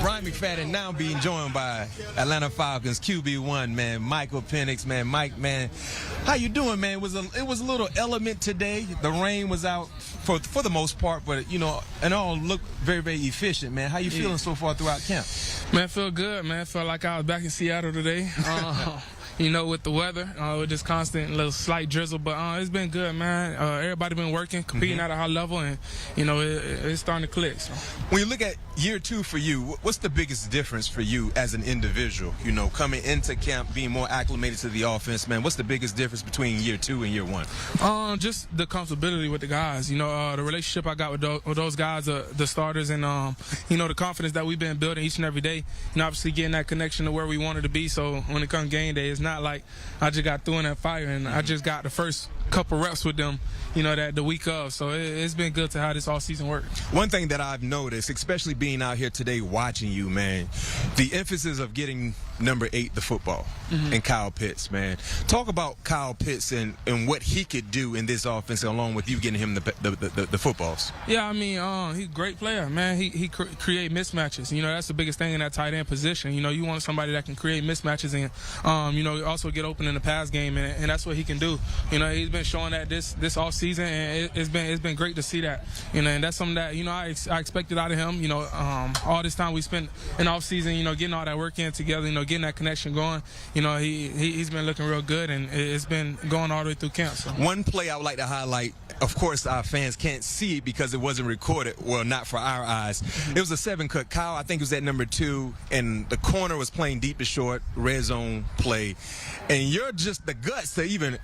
Bryant McFadden now being joined by Atlanta Falcons QB1, man, Michael Penix, man. Mike, man, how you doing, man? It was a little element today. The rain was out for the most part, but, you know, and all looked very, very efficient, man. How you feeling so far throughout camp? Man, I feel good, man. I felt like I was back in Seattle today. You know, with the weather, with this constant little slight drizzle, but it's been good, man. Everybody been working, competing at a high level, and, you know, it's starting to click. So. When you look at year 2 for you, what's the biggest difference for you as an individual? You know, coming into camp, being more acclimated to the offense, man, what's the biggest difference between year 2 and year 1? Just the comfortability with the guys. You know, the relationship I got with those guys, the starters, and, you know, the confidence that we've been building each and every day, and obviously getting that connection to where we wanted to be. So when it comes game day, it's not like I just got thrown that fire and I just got the first couple reps with them, you know, that the week of. So it's been good to how this all season worked. One thing that I've noticed, especially being out here today watching you, man, the emphasis of getting number 8, the football, and Kyle Pitts, man. Talk about Kyle Pitts and what he could do in this offense along with you getting him the footballs. Yeah, I mean, he's a great player, man. He create mismatches. You know, that's the biggest thing in that tight end position. You know, you want somebody that can create mismatches and, you know, also get open in the pass game, and that's what he can do. You know, he's been showing that this off season, and it's been great to see that. You know, and that's something that, you know, I expected out of him. You know, all this time we spent in off season, you know, getting all that work in together, you know, getting that connection going. You know, he's been looking real good, and it's been going all the way through camp. So. One play I would like to highlight. Of course, our fans can't see it because it wasn't recorded. Well, not for our eyes. It was a 7-cut. Kyle, I think it was at number 2, and the corner was playing deep to short, red zone play, and you're just the guts to even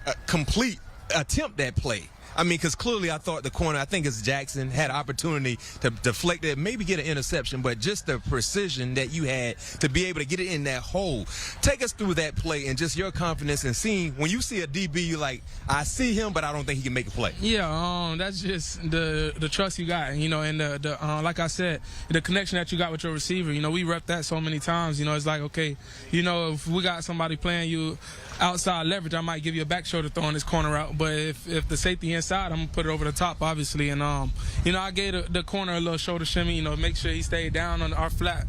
attempt that play. I mean, because clearly I thought the corner, I think it's Jackson, had an opportunity to deflect it, maybe get an interception, but just the precision that you had to be able to get it in that hole. Take us through that play and just your confidence in seeing, when you see a DB, you're like, I see him, but I don't think he can make a play. Yeah, that's just the trust you got, you know, and the like I said, the connection that you got with your receiver. You know, we rep that so many times. You know, it's like, okay, you know, if we got somebody playing you outside leverage, I might give you a back shoulder throw on this corner out, but if the safety inside, I'm gonna put it over the top, obviously. And you know, I gave the corner a little shoulder shimmy, you know, make sure he stayed down on our flat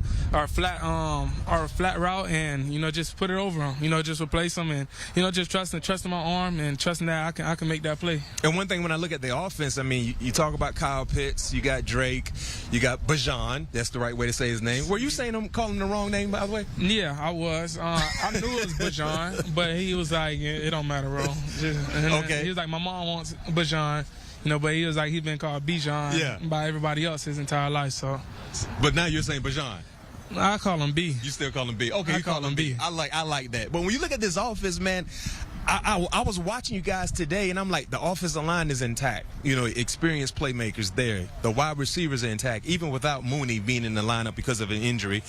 route, and, you know, just put it over him, you know, just replace him, and, you know, just trusting my arm and trusting that I can make that play. And one thing when I look at the offense, I mean, you talk about Kyle Pitts, you got Drake, you got Bajan. That's the right way to say his name. Were you calling him the wrong name, by the way? Yeah, I was. I knew it was Bajan, but he was like, it don't matter, bro. Okay. He was like, my mom wants Bajan, you know, but he was like, he's been called Bijan by everybody else his entire life. So. But now you're saying Bajan. I call him B. You still call him B? Okay, you call him B. I like that. But when you look at this offense, man, I was watching you guys today, and I'm like, the offensive line is intact. You know, experienced playmakers there. The wide receivers are intact, even without Mooney being in the lineup because of an injury.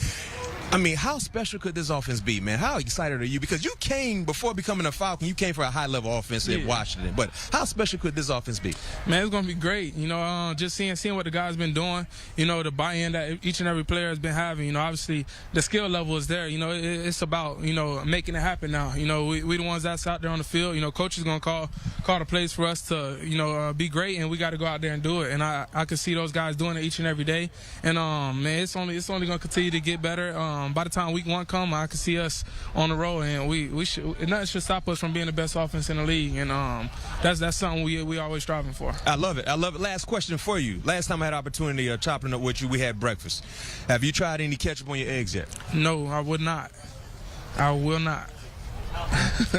I mean, how special could this offense be, man? How excited are you? Because you came, before becoming a Falcon, you came for a high-level offense at Washington. But how special could this offense be? Man, it's going to be great. You know, just seeing what the guys been doing, you know, the buy-in that each and every player has been having. You know, obviously, the skill level is there. You know, it's about, you know, making it happen now. You know, we the ones that's out there on the field. You know, coach is going to call the plays for us to, you know, be great, and we got to go out there and do it. And I can see those guys doing it each and every day. And, man, it's only going to continue to get better. By the time week 1 come, I can see us on the road, and nothing should stop us from being the best offense in the league, and that's something we always striving for. I love it. Last question for you. Last time I had opportunity of chopping up with you, we had breakfast. Have you tried any ketchup on your eggs yet? No, I would not. I will not.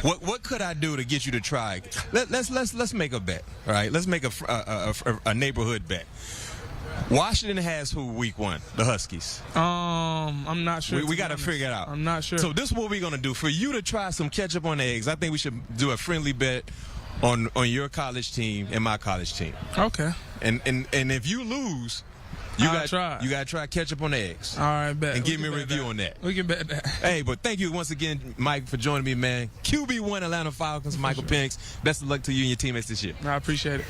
What could I do to get you to try? Let's make a bet. All right, let's make a neighborhood bet. Washington has who week 1? The Huskies. I'm not sure. We got to figure it out. I'm not sure. So this is what we're going to do. For you to try some ketchup on the eggs, I think we should do a friendly bet on your college team and my college team. Okay. And if you lose, you got to try ketchup on the eggs. All right, bet. And give me a review on that. We can bet that. Hey, but thank you once again, Mike, for joining me, man. QB1 Atlanta Falcons, Michael Penix. Best of luck to you and your teammates this year. I appreciate it.